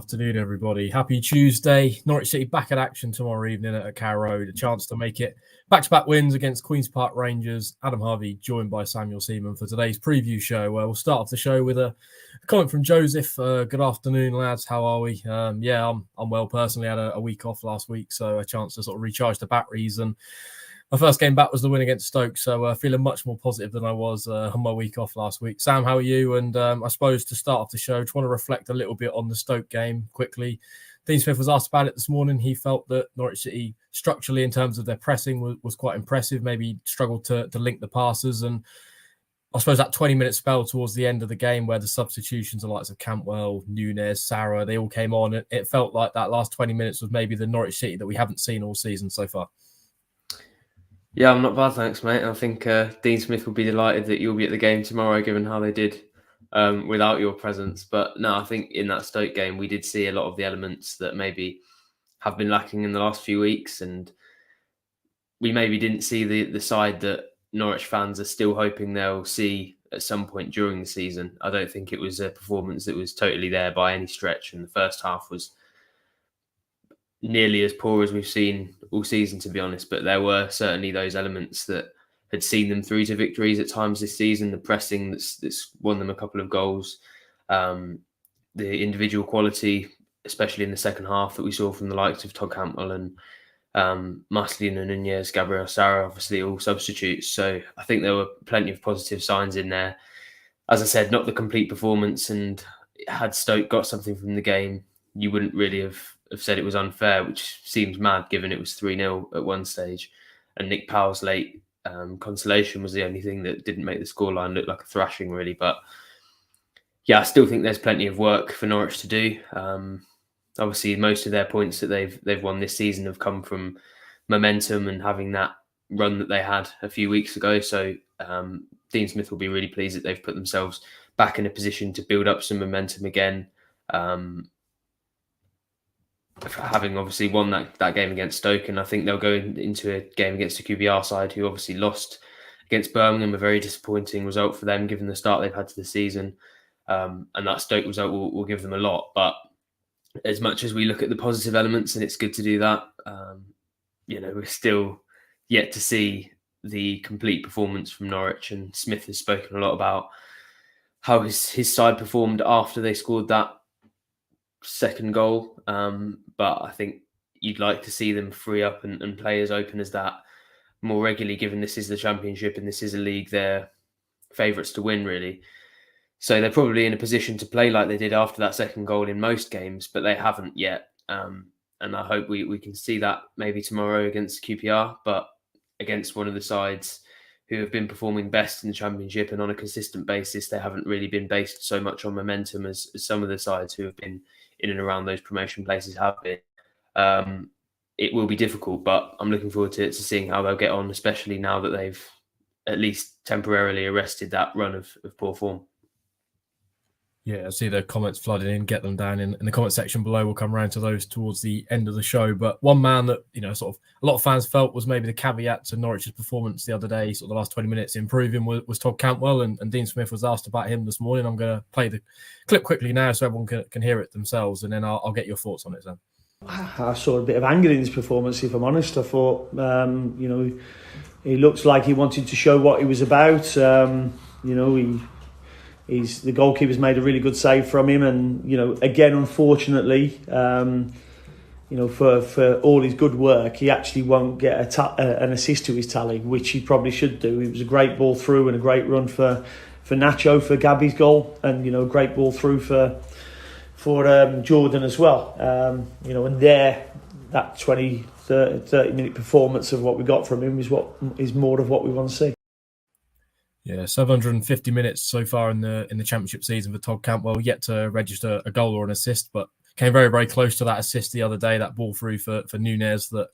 Afternoon, everybody. Happy Tuesday. Norwich City back at action tomorrow evening at Carrow Road. A chance to make it back-to-back wins against Queen's Park Rangers. Adam Harvey joined by Samuel Seaman for today's preview show. We'll start off the show with a comment from Joseph. Good afternoon, lads. How are we? I'm well personally. I had a week off last week, so a chance to sort of recharge the batteries. And my first game back was the win against Stoke, so feeling much more positive than I was on my week off last week. Sam, how are you? And I suppose to start off the show, just want to reflect a little bit on the Stoke game quickly. Dean Smith was asked about it this morning. He felt that Norwich City, structurally in terms of their pressing, was quite impressive, maybe struggled to link the passes. And I suppose that 20-minute spell towards the end of the game where the substitutions, the likes of Cantwell, Nunez, Sarah, they all came on. It felt like that last 20 minutes was maybe the Norwich City that we haven't seen all season so far. Yeah, I'm not bad, thanks, mate. I think Dean Smith will be delighted that you'll be at the game tomorrow, given how they did without your presence. But no, I think in that Stoke game, we did see a lot of the elements that maybe have been lacking in the last few weeks. And we maybe didn't see the side that Norwich fans are still hoping they'll see at some point during the season. I don't think it was a performance that was totally there by any stretch. And the first half was nearly as poor as we've seen all season, to be honest, but there were certainly those elements that had seen them through to victories at times this season. The pressing that's won them a couple of goals, the individual quality, especially in the second half, that we saw from the likes of Todd Cantwell and Marcelino Nunez, Gabriel Sara, obviously all substitutes. So I think there were plenty of positive signs in there. As I said, not the complete performance, and had Stoke got something from the game, you wouldn't really have said it was unfair, which seems mad given it was 3-0 at one stage. And Nick Powell's late consolation was the only thing that didn't make the scoreline look like a thrashing, really. But yeah, I still think there's plenty of work for Norwich to do. Obviously, most of their points that they've won this season have come from momentum and having that run that they had a few weeks ago. So Dean Smith will be really pleased that they've put themselves back in a position to build up some momentum again. Having obviously won that game against Stoke, and I think they'll go into a game against the QPR side, who obviously lost against Birmingham, a very disappointing result for them given the start they've had to the season. And that Stoke result will give them a lot. But as much as we look at the positive elements, and it's good to do that, we're still yet to see the complete performance from Norwich. And Smith has spoken a lot about how his side performed after they scored that second goal, but I think you'd like to see them free up and play as open as that more regularly, given this is the Championship and this is a league they're favourites to win, really. So they're probably in a position to play like they did after that second goal in most games, but they haven't yet. And I hope we can see that maybe tomorrow against QPR, but against one of the sides who have been performing best in the Championship, and on a consistent basis, they haven't really been based so much on momentum as some of the sides who have been in and around those promotion places have been. It will be difficult, but I'm looking forward to seeing how they'll get on, especially now that they've at least temporarily arrested that run of poor form. Yeah, I see the comments flooding in. Get them down in the comment section below. We'll come around to those towards the end of the show. But one man that, sort of a lot of fans felt was maybe the caveat to Norwich's performance the other day, sort of the last 20 minutes improving, was Todd Cantwell. And Dean Smith was asked about him this morning. I'm going to play the clip quickly now so everyone can hear it themselves. And then I'll get your thoughts on it, Sam. I saw a bit of anger in his performance, if I'm honest. I thought, he looks like he wanted to show what he was about. The goalkeeper's made a really good save from him, and again, unfortunately, for all his good work, he actually won't get an assist to his tally, which he probably should do. It was a great ball through and a great run for Nacho for Gabby's goal, and great ball through for Jordan as well. And that 30 minute performance of what we got from him is more of what we want to see. Yeah, 750 minutes so far in the Championship season for Todd Cantwell, yet to register a goal or an assist, but came very, very close to that assist the other day, that ball through for Nunez that,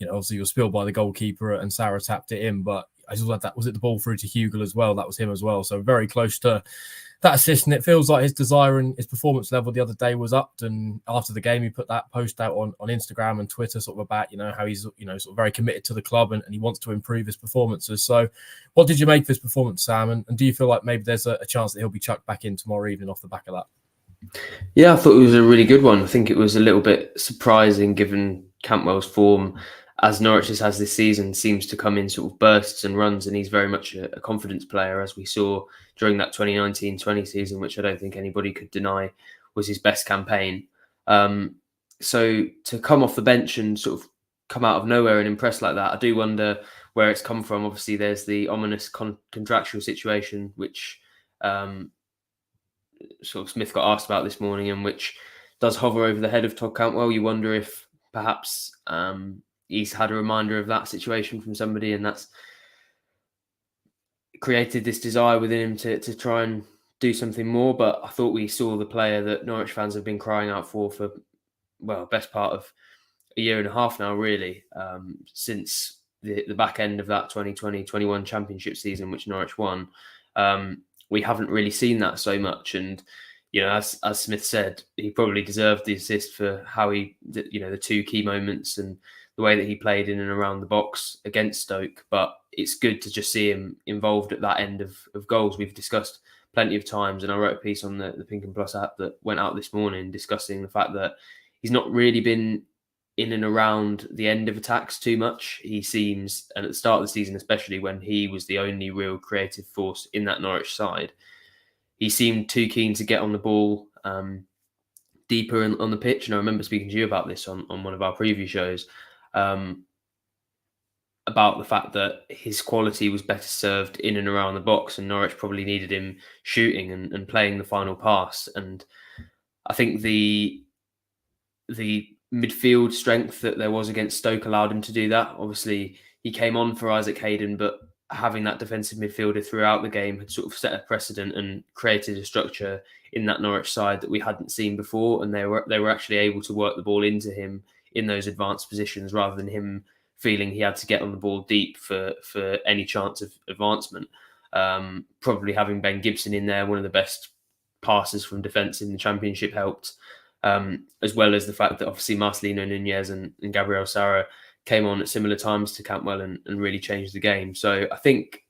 obviously was spilled by the goalkeeper and Sarah tapped it in, but I just like that. Was it the ball through to Hugel as well? That was him as well. So very close to that assist, and it feels like his desire and his performance level the other day was upped. And after the game, he put that post out on Instagram and Twitter, sort of about how he's sort of very committed to the club and he wants to improve his performances. So, what did you make of his performance, Sam? And do you feel like maybe there's a chance that he'll be chucked back in tomorrow evening off the back of that? Yeah, I thought it was a really good one. I think it was a little bit surprising given Cantwell's form, as Norwich has this season, seems to come in sort of bursts and runs, and he's very much a confidence player, as we saw during that 2019-20 season, which I don't think anybody could deny was his best campaign. So to come off the bench and sort of come out of nowhere and impress like that, I do wonder where it's come from. Obviously, there's the ominous contractual situation, which sort of Smith got asked about this morning, and which does hover over the head of Todd Cantwell. You wonder if perhaps he's had a reminder of that situation from somebody, and that's created this desire within him to try and do something more. But I thought we saw the player that Norwich fans have been crying out for best part of a year and a half now, really, since the back end of that 2020-21 Championship season, which Norwich won. We haven't really seen that so much. And, as Smith said, he probably deserved the assist for how the two key moments and the way that he played in and around the box against Stoke. But it's good to just see him involved at that end of goals. We've discussed plenty of times, and I wrote a piece on the Pink and Plus app that went out this morning discussing the fact that he's not really been in and around the end of attacks too much. He seems, and at the start of the season, especially when he was the only real creative force in that Norwich side, he seemed too keen to get on the ball deeper on the pitch. And I remember speaking to you about this on one of our preview shows, about the fact that his quality was better served in and around the box, and Norwich probably needed him shooting and playing the final pass. And I think the midfield strength that there was against Stoke allowed him to do that. Obviously, he came on for Isaac Hayden, but having that defensive midfielder throughout the game had sort of set a precedent and created a structure in that Norwich side that we hadn't seen before, and they were actually able to work the ball into him in those advanced positions rather than him feeling he had to get on the ball deep for any chance of advancement. Probably having Ben Gibson in there, one of the best passers from defence in the Championship, helped. As well as the fact that obviously Marcelino Nunez and Gabriel Sara came on at similar times to Cantwell and really changed the game. So I think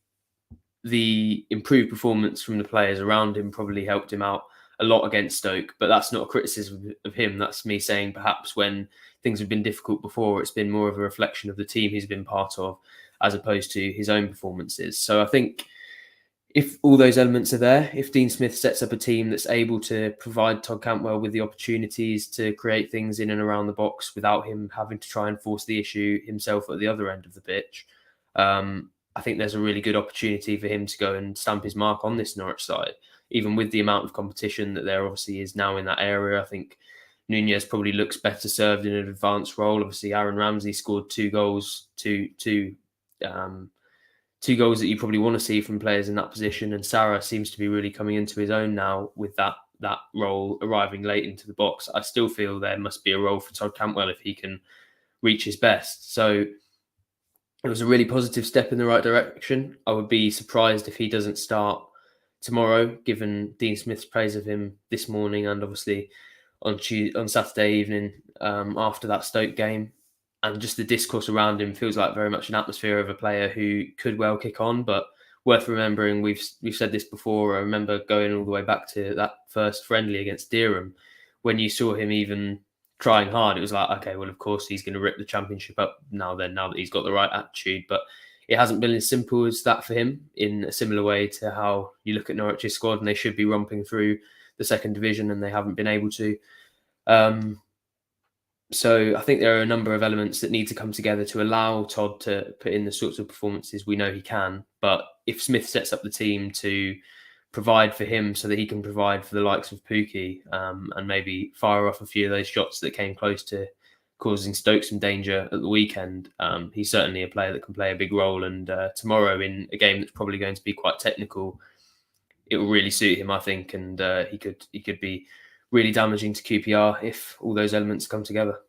the improved performance from the players around him probably helped him out a lot against Stoke, but that's not a criticism of him. That's me saying perhaps when things have been difficult before, it's been more of a reflection of the team he's been part of as opposed to his own performances. So I think if all those elements are there, if Dean Smith sets up a team that's able to provide Todd Cantwell with the opportunities to create things in and around the box without him having to try and force the issue himself at the other end of the pitch, I think there's a really good opportunity for him to go and stamp his mark on this Norwich side. Even with the amount of competition that there obviously is now in that area, I think Nunez probably looks better served in an advanced role. Obviously, Aaron Ramsey scored two goals that you probably want to see from players in that position, and Sara seems to be really coming into his own now with that role arriving late into the box. I still feel there must be a role for Todd Cantwell if he can reach his best. So it was a really positive step in the right direction. I would be surprised if he doesn't start tomorrow, given Dean Smith's praise of him this morning and obviously on Saturday evening after that Stoke game. And just the discourse around him feels like very much an atmosphere of a player who could well kick on. But worth remembering, we've said this before. I remember going all the way back to that first friendly against Dereham, when you saw him even trying hard. It was like, okay, well, of course he's going to rip the Championship up now that he's got the right attitude. But it hasn't been as simple as that for him, in a similar way to how you look at Norwich's squad and they should be romping through the second division and they haven't been able to. So I think there are a number of elements that need to come together to allow Todd to put in the sorts of performances we know he can. But if Smith sets up the team to provide for him so that he can provide for the likes of Pukki and maybe fire off a few of those shots that came close to causing Stoke some danger at the weekend, he's certainly a player that can play a big role. And tomorrow, in a game that's probably going to be quite technical, it will really suit him, I think. And he could be really damaging to QPR if all those elements come together.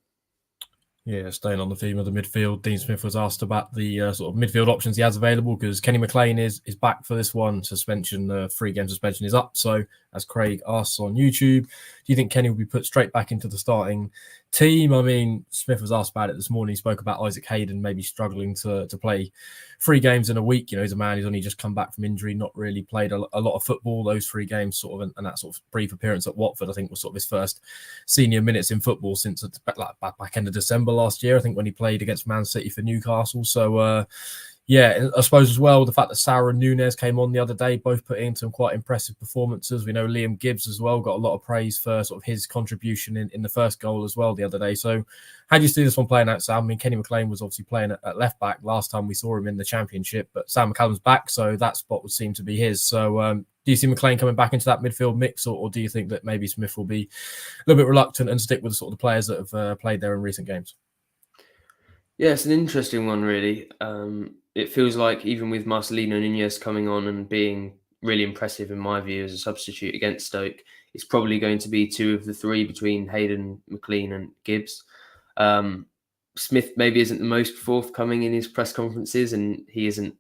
Yeah, staying on the theme of the midfield, Dean Smith was asked about the sort of midfield options he has available, because Kenny McLean is back for this one. Suspension, 3-game suspension is up. So, as Craig asks on YouTube, do you think Kenny will be put straight back into the starting team? I mean, Smith was asked about it this morning. He spoke about Isaac Hayden maybe struggling to play 3 games in a week. He's a man who's only just come back from injury, not really played a lot of football. Those 3 games and that sort of brief appearance at Watford, I think, was sort of his first senior minutes in football since back end of December last year, I think, when he played against Man City for Newcastle. So, yeah, I suppose as well, the fact that Sarah and Nunes came on the other day, both put in some quite impressive performances. We know Liam Gibbs as well got a lot of praise for sort of his contribution in the first goal as well the other day. So how do you see this one playing out, Sam? I mean, Kenny McLean was obviously playing at left back last time we saw him in the Championship, but Sam McCallum's back, so that spot would seem to be his. So do you see McLean coming back into that midfield mix, or do you think that maybe Smith will be a little bit reluctant and stick with sort of the players that have played there in recent games? Yeah, it's an interesting one, really. It feels like even with Marcelino Nunez coming on and being really impressive in my view as a substitute against Stoke, it's probably going to be 2 of the 3 between Hayden, McLean and Gibbs. Smith maybe isn't the most forthcoming in his press conferences, and he isn't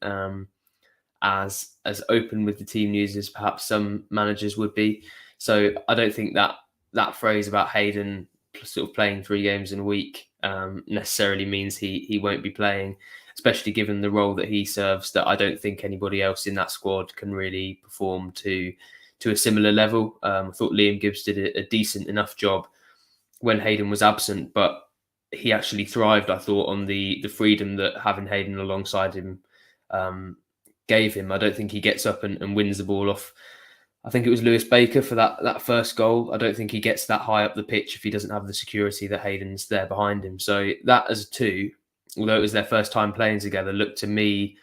as open with the team news as perhaps some managers would be. So I don't think that phrase about Hayden sort of playing 3 games in a week necessarily means he won't be playing, especially given the role that he serves, that I don't think anybody else in that squad can really perform to a similar level. I thought Liam Gibbs did a decent enough job when Hayden was absent, but he actually thrived, I thought, on the freedom that having Hayden alongside him gave him. I don't think he gets up and wins the ball off, I think it was Lewis Baker for that first goal. I don't think he gets that high up the pitch if he doesn't have the security that Hayden's there behind him. So that as a 2, although it was their first time playing together, looked to me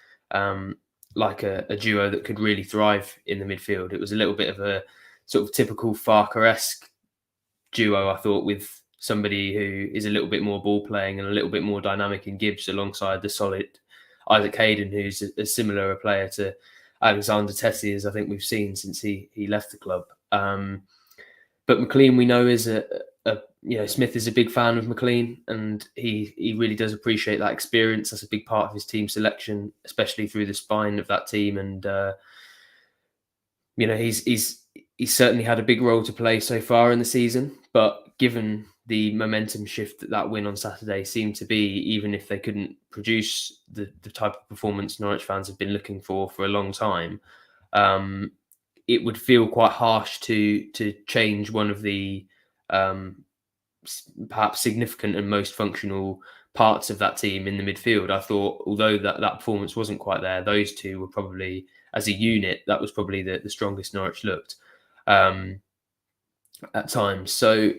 like a duo that could really thrive in the midfield. It was a little bit of a sort of typical Farker-esque duo, I thought, with somebody who is a little bit more ball playing and a little bit more dynamic in Gibbs alongside the solid Isaac Hayden, who's a similar player to Alexander Tessie, as I think we've seen since he left the club. But McLean, we know, is Smith is a big fan of McLean, and he really does appreciate that experience. That's a big part of his team selection, especially through the spine of that team. And he's certainly had a big role to play so far in the season. But given the momentum shift that win on Saturday seemed to be, even if they couldn't produce the type of performance Norwich fans have been looking for a long time, it would feel quite harsh to change one of the perhaps significant and most functional parts of that team in the midfield. I thought, although that performance wasn't quite there, those 2 were probably, as a unit, that was probably the strongest Norwich looked at times. So,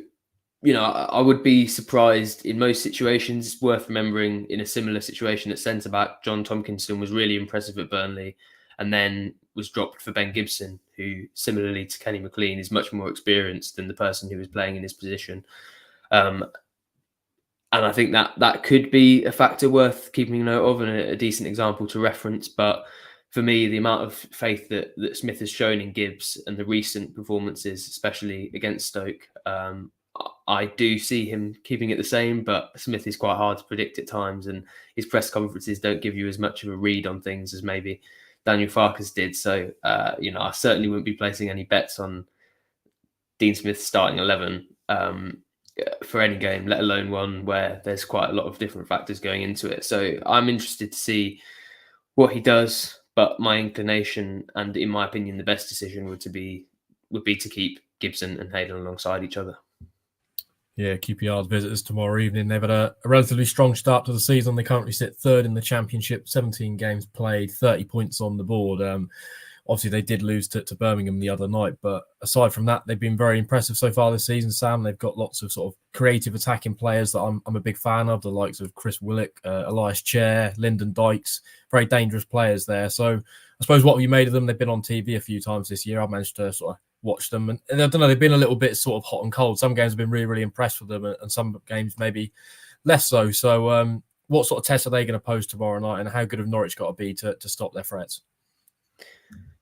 I would be surprised in most situations. It's worth remembering, in a similar situation at centre-back, John Tompkinson was really impressive at Burnley and then was dropped for Ben Gibson, who, similarly to Kenny McLean, is much more experienced than the person who was playing in his position. And I think that could be a factor worth keeping note of and a decent example to reference. But for me, the amount of faith that Smith has shown in Gibbs and the recent performances, especially against Stoke, I do see him keeping it the same, but Smith is quite hard to predict at times, and his press conferences don't give you as much of a read on things as maybe Daniel Farkas did. So, I certainly wouldn't be placing any bets on Dean Smith's starting 11 for any game, let alone one where there's quite a lot of different factors going into it. So I'm interested to see what he does, but my inclination, and in my opinion, the best decision would be to keep Gibson and Hayden alongside each other. Yeah, QPR's visitors tomorrow evening. They've had a relatively strong start to the season. They currently sit 3rd in the Championship, 17 games played, 30 points on the board. Obviously, they did lose to Birmingham the other night, but aside from that, they've been very impressive so far this season, Sam. They've got lots of sort of creative attacking players that I'm a big fan of, the likes of Chris Willock, Elias Chair, Lyndon Dykes, very dangerous players there. So I suppose, what have you made of them? They've been on TV a few times this year. I've managed to sort of watch them, and I don't know, they've been a little bit sort of hot and cold. Some games have been really, really impressed with them, and some games maybe less so. So what sort of tests are they going to pose tomorrow night, and how good have Norwich got to be to stop their threats?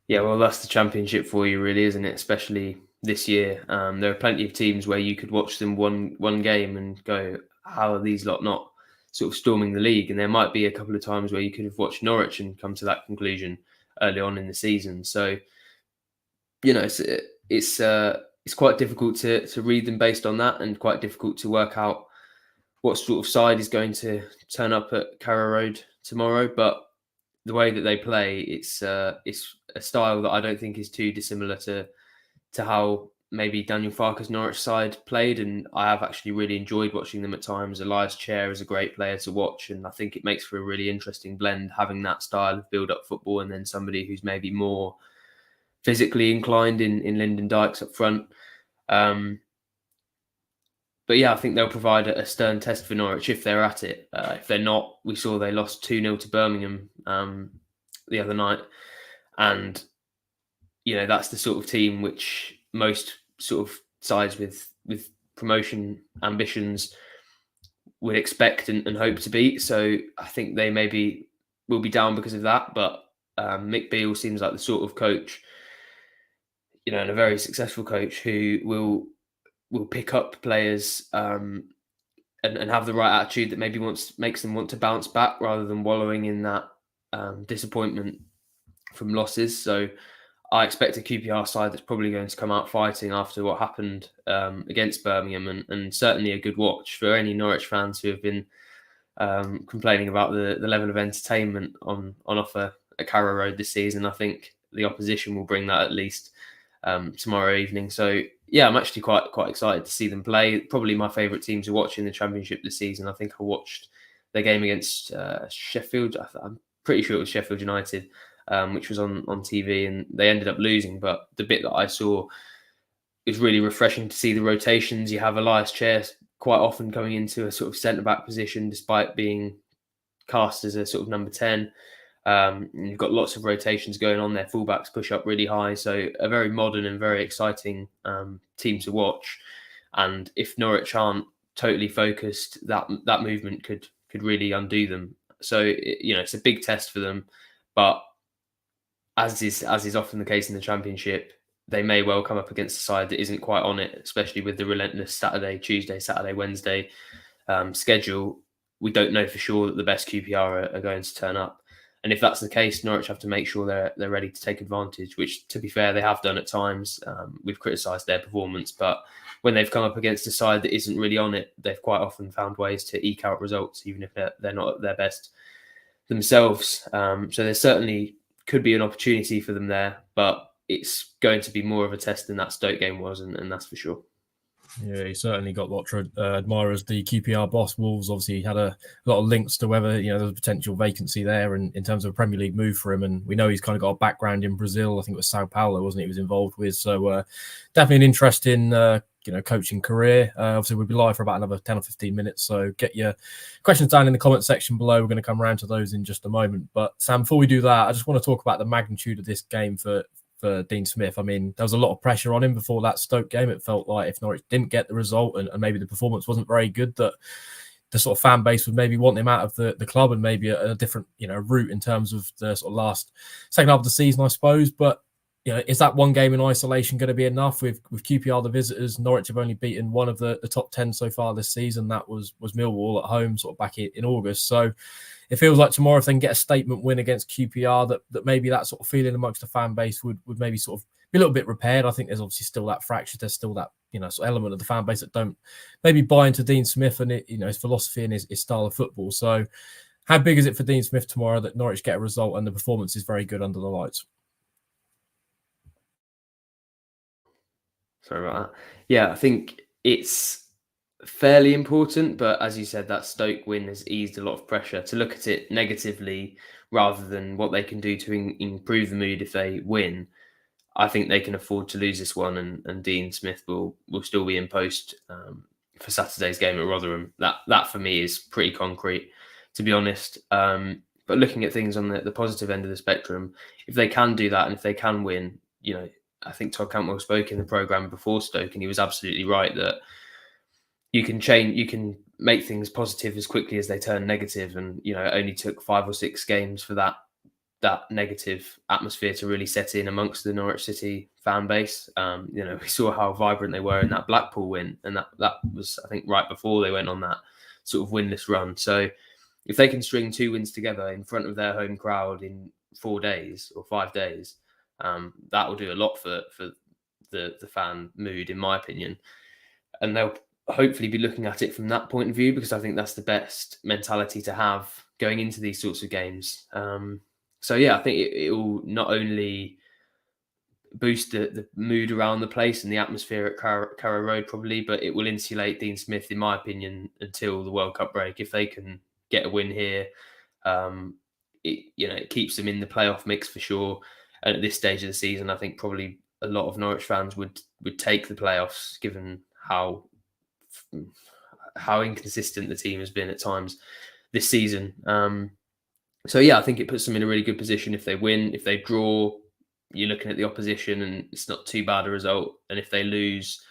Yeah, well, that's the Championship for you, really, isn't it? Especially this year. There are plenty of teams where you could watch them one game and go, how are these lot not sort of storming the league? And there might be a couple of times where you could have watched Norwich and come to that conclusion early on in the season. So, it's it's quite difficult to read them based on that, and quite difficult to work out what sort of side is going to turn up at Carrow Road tomorrow. But the way that they play, it's a style that I don't think is too dissimilar to how maybe Daniel Farke's Norwich side played, and I have actually really enjoyed watching them at times. Elias Chair is a great player to watch, and I think it makes for a really interesting blend, having that style of build-up football and then somebody who's maybe more physically inclined in Lyndon Dykes up front. But yeah, I think they'll provide a stern test for Norwich if they're at it. If they're not, we saw they lost 2-0 to Birmingham the other night. And, that's the sort of team which most sort of sides with promotion ambitions would expect and hope to beat. So I think they maybe will be down because of that. But Mick Beale seems like the sort of coach, and a very successful coach who will pick up players and have the right attitude that maybe makes them want to bounce back rather than wallowing in that disappointment from losses. So I expect a QPR side that's probably going to come out fighting after what happened against Birmingham, and certainly a good watch for any Norwich fans who have been complaining about the level of entertainment on offer at Carrow Road this season. I think the opposition will bring that at least tomorrow evening. So yeah, I'm actually quite excited to see them play. Probably my favourite team to watch in the Championship this season. I think I watched their game against Sheffield. I'm pretty sure it was Sheffield United, which was on TV, and they ended up losing. But the bit that I saw, it was really refreshing to see the rotations. You have Elias Chair quite often coming into a sort of centre-back position, despite being cast as a sort of number 10. You've got lots of rotations going on there. Fullbacks push up really high. So a very modern and very exciting team to watch. And if Norwich aren't totally focused, that movement could really undo them. So, it's a big test for them. But as is often the case in the Championship, they may well come up against a side that isn't quite on it, especially with the relentless Tuesday, Saturday, Wednesday schedule. We don't know for sure that the best QPR are going to turn up. And if that's the case, Norwich have to make sure they're ready to take advantage, which, to be fair, they have done at times. We've criticised their performance, but when they've come up against a side that isn't really on it, they've quite often found ways to eke out results, even if they're not at their best themselves. So there certainly could be an opportunity for them there, but it's going to be more of a test than that Stoke game was, and that's for sure. Yeah, he certainly got lots of admirers. The QPR boss, Wolves, obviously had a lot of links to whether there's a potential vacancy there, and in terms of a Premier League move for him. And we know he's kind of got a background in Brazil. I think it was Sao Paulo, wasn't it? He was involved with. So definitely an interesting coaching career. Obviously, we'll be live for about another 10 or 15 minutes. So get your questions down in the comment section below. We're going to come around to those in just a moment. But Sam, before we do that, I just want to talk about the magnitude of this game for Dean Smith. I mean, there was a lot of pressure on him before that Stoke game. It felt like if Norwich didn't get the result and maybe the performance wasn't very good, that the sort of fan base would maybe want him out of the club and maybe a different route in terms of the sort of second half of the season, I suppose. But is that one game in isolation going to be enough? With QPR the visitors, Norwich have only beaten one of the top 10 so far this season. That was Millwall at home, sort of back in August. So it feels like tomorrow, if they can get a statement win against QPR, that maybe that sort of feeling amongst the fan base would maybe sort of be a little bit repaired. I think there's obviously still that fracture. There's still that sort of element of the fan base that don't maybe buy into Dean Smith and his philosophy and his style of football. So how big is it for Dean Smith tomorrow that Norwich get a result and the performance is very good under the lights? Sorry about that. Yeah, I think it's fairly important, but as you said, that Stoke win has eased a lot of pressure. To look at it negatively rather than what they can do to improve the mood if they win, I think they can afford to lose this one, and Dean Smith will still be in post for Saturday's game at Rotherham. That for me is pretty concrete, to be honest. But looking at things on the positive end of the spectrum, if they can do that and if they can win, I think Todd Cantwell spoke in the programme before Stoke, and he was absolutely right that you can make things positive as quickly as they turn negative. And, it only took 5 or 6 games for that negative atmosphere to really set in amongst the Norwich City fan base. We saw how vibrant they were in that Blackpool win, and that was, I think, right before they went on that sort of winless run. So if they can string 2 wins together in front of their home crowd in 4 days or 5 days, that will do a lot for the fan mood, in my opinion. And they'll hopefully be looking at it from that point of view, because I think that's the best mentality to have going into these sorts of games. So yeah, I think it will not only boost the mood around the place and the atmosphere at Carrow Road probably, but it will insulate Dean Smith, in my opinion, until the World Cup break. If they can get a win here, it keeps them in the playoff mix for sure. And at this stage of the season, I think probably a lot of Norwich fans would take the playoffs, given how inconsistent the team has been at times this season. So yeah, I think it puts them in a really good position if they win. If they draw, you're looking at the opposition and it's not too bad a result. And if they lose,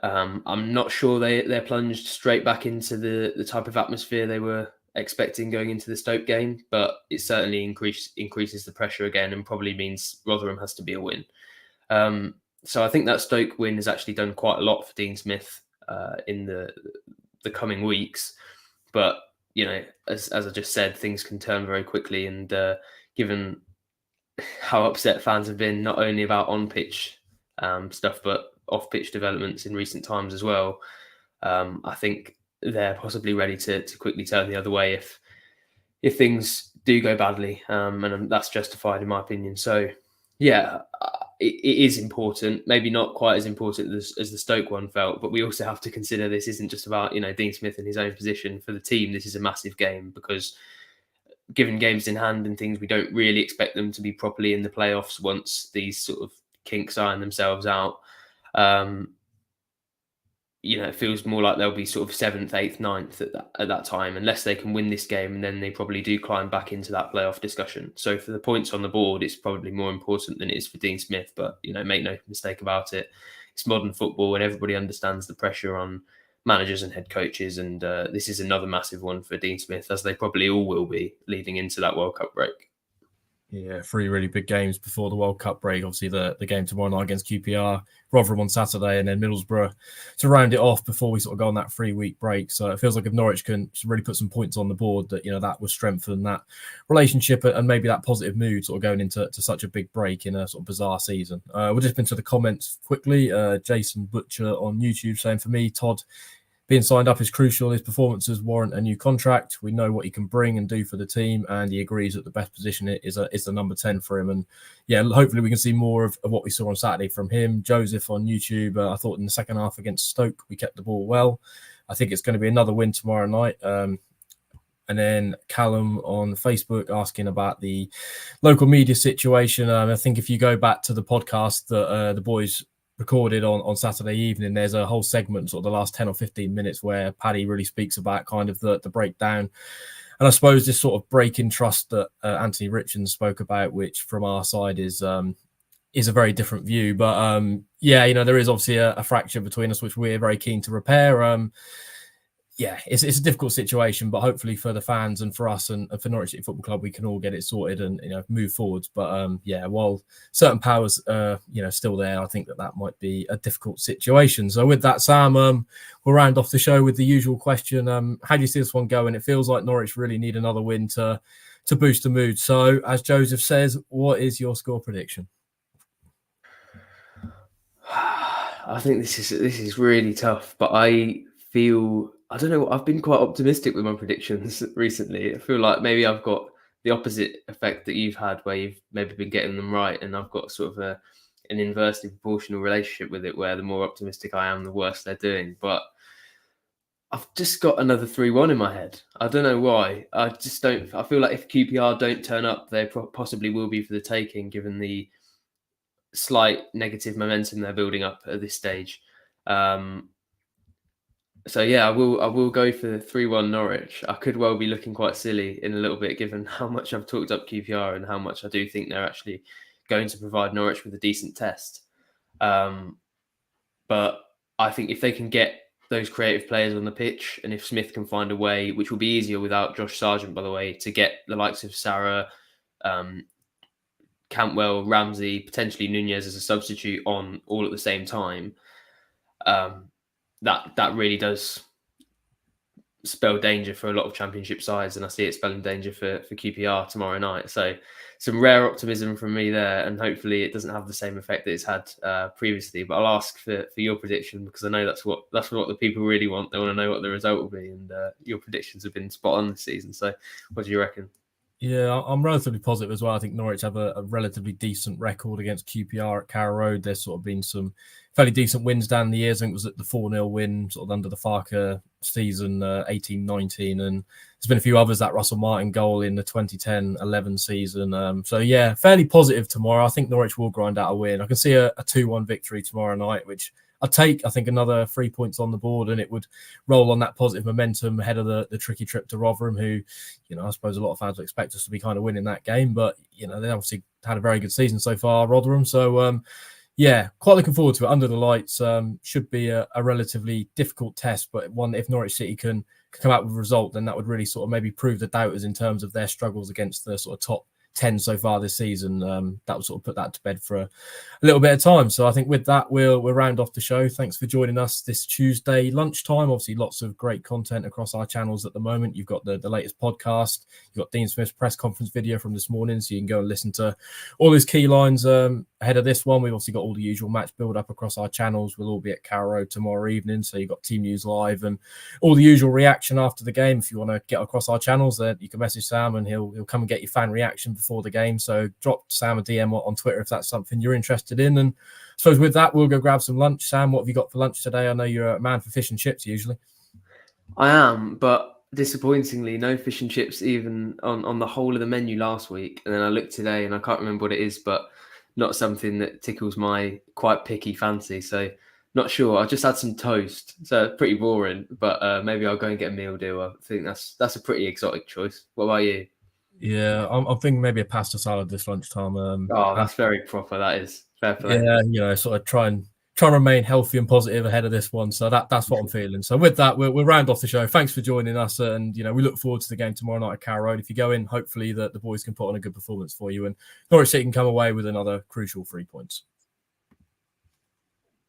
I'm not sure they're plunged straight back into the type of atmosphere they were expecting going into the Stoke game, but it certainly increases the pressure again, and probably means Rotherham has to be a win. So I think that Stoke win has actually done quite a lot for Dean Smith in the coming weeks. But as I just said, things can turn very quickly, and given how upset fans have been, not only about on-pitch stuff, but off-pitch developments in recent times as well, I think they're possibly ready to quickly turn the other way if things do go badly, and that's justified in my opinion. So yeah, it is important, maybe not quite as important as the Stoke one felt, but we also have to consider this isn't just about Dean Smith and his own position. For the team, this is a massive game, because given games in hand and things, we don't really expect them to be properly in the playoffs once these sort of kinks iron themselves out. It feels more like they'll be sort of 7th, 8th, 9th at that time, unless they can win this game, and then they probably do climb back into that playoff discussion. So for the points on the board, it's probably more important than it is for Dean Smith. But, make no mistake about it, it's modern football and everybody understands the pressure on managers and head coaches. And this is another massive one for Dean Smith, as they probably all will be leading into that World Cup break. Yeah, 3 really big games before the World Cup break. Obviously, the game tomorrow night against QPR, Rotherham on Saturday, and then Middlesbrough to round it off before we sort of go on that 3-week break. So it feels like if Norwich can really put some points on the board, that that will strengthen that relationship and maybe that positive mood sort of going into such a big break in a sort of bizarre season. We'll just into the comments quickly. Jason Butcher on YouTube saying, for me, Todd being signed up is crucial. His performances warrant a new contract. We know what he can bring and do for the team, and he agrees that the best position is the number 10 for him. And yeah, hopefully we can see more of what we saw on Saturday from him. Joseph on YouTube, I thought in the second half against Stoke, we kept the ball well. I think it's going to be another win tomorrow night. And then Callum on Facebook asking about the local media situation. I think if you go back to the podcast that the boys recorded on Saturday evening, there's a whole segment, sort of the last 10 or 15 minutes, where Paddy really speaks about kind of the breakdown. And I suppose this sort of break in trust that Anthony Richards spoke about, which from our side is a very different view. But there is obviously a fracture between us, which we're very keen to repair. It's a difficult situation, but hopefully for the fans and for us and for Norwich City Football Club, we can all get it sorted and move forwards. But while certain powers still there, I think that might be a difficult situation. So with that, Sam, we'll round off the show with the usual question: how do you see this one going? It feels like Norwich really need another win to boost the mood. So as Joseph says, what is your score prediction? I think this is really tough, but I don't know. I've been quite optimistic with my predictions recently. I feel like maybe I've got the opposite effect that you've had, where you've maybe been getting them right, and I've got sort of an inversely proportional relationship with it, where the more optimistic I am, the worse they're doing. But I've just got another 3-1 in my head. I don't know why. I just don't. I feel like if QPR don't turn up, they possibly will be for the taking, given the slight negative momentum they're building up at this stage. So yeah, I will go for 3-1 Norwich. I could well be looking quite silly in a little bit, given how much I've talked up QPR and how much I do think they're actually going to provide Norwich with a decent test. But I think if they can get those creative players on the pitch, and if Smith can find a way, which will be easier without Josh Sargent, by the way, to get the likes of Sarah, Cantwell, Ramsey, potentially Nunez as a substitute on all at the same time, that really does spell danger for a lot of Championship sides, and I see it spelling danger for QPR tomorrow night. So some rare optimism from me there, and hopefully it doesn't have the same effect that it's had previously. But I'll ask for your prediction, because I know that's what the people really want. They want to know what the result will be, and your predictions have been spot on this season. So what do you reckon? Yeah, I'm relatively positive as well. I think Norwich have a relatively decent record against QPR at Carrow Road. There's sort of been some fairly decent wins down the years. I think it was at the 4-0 win sort of under the Farker season, 18-19. And there's been a few others, that Russell Martin goal in the 2010-11 season. So, yeah, fairly positive tomorrow. I think Norwich will grind out a win. I can see a 2-1 victory tomorrow night, which I'd take, I think, another 3 points on the board, and it would roll on that positive momentum ahead of the tricky trip to Rotherham, who, I suppose a lot of fans would expect us to be kind of winning that game. But, they obviously had a very good season so far, Rotherham. So, yeah, quite looking forward to it. Under the lights should be a relatively difficult test, but one if Norwich City can come out with a result, then that would really sort of maybe prove the doubters in terms of their struggles against the sort of top 10 so far this season. That would sort of put that to bed for a little bit of time. So I think with that, we'll round off the show. Thanks for joining us this Tuesday lunchtime. Obviously, lots of great content across our channels at the moment. You've got the latest podcast. You've got Dean Smith's press conference video from this morning, so you can go and listen to all his key lines ahead of this one. We've also got all the usual match build-up across our channels. We'll all be at Carrow Road tomorrow evening, so you've got Team News Live and all the usual reaction after the game. If you want to get across our channels, then you can message Sam and he'll come and get your fan reaction before the game. So drop Sam a DM on Twitter if that's something you're interested in. And I suppose with that, we'll go grab some lunch. Sam, what have you got for lunch today? I know you're a man for fish and chips usually. I am, but disappointingly, no fish and chips even on the whole of the menu last week. And then I looked today and I can't remember what it is, but not something that tickles my quite picky fancy. So not sure. I just had some toast, so pretty boring. But maybe I'll go and get a meal deal. I think that's a pretty exotic choice. What about you? Yeah, I'm thinking maybe a pasta salad this lunchtime. That's very proper. That is fair play. Yeah, sort of try and remain healthy and positive ahead of this one. So that's what I'm feeling. So with that, we'll round off the show. Thanks for joining us, and we look forward to the game tomorrow night at Carrow Road. If you go in, hopefully the boys can put on a good performance for you, and Norwich City can come away with another crucial 3 points.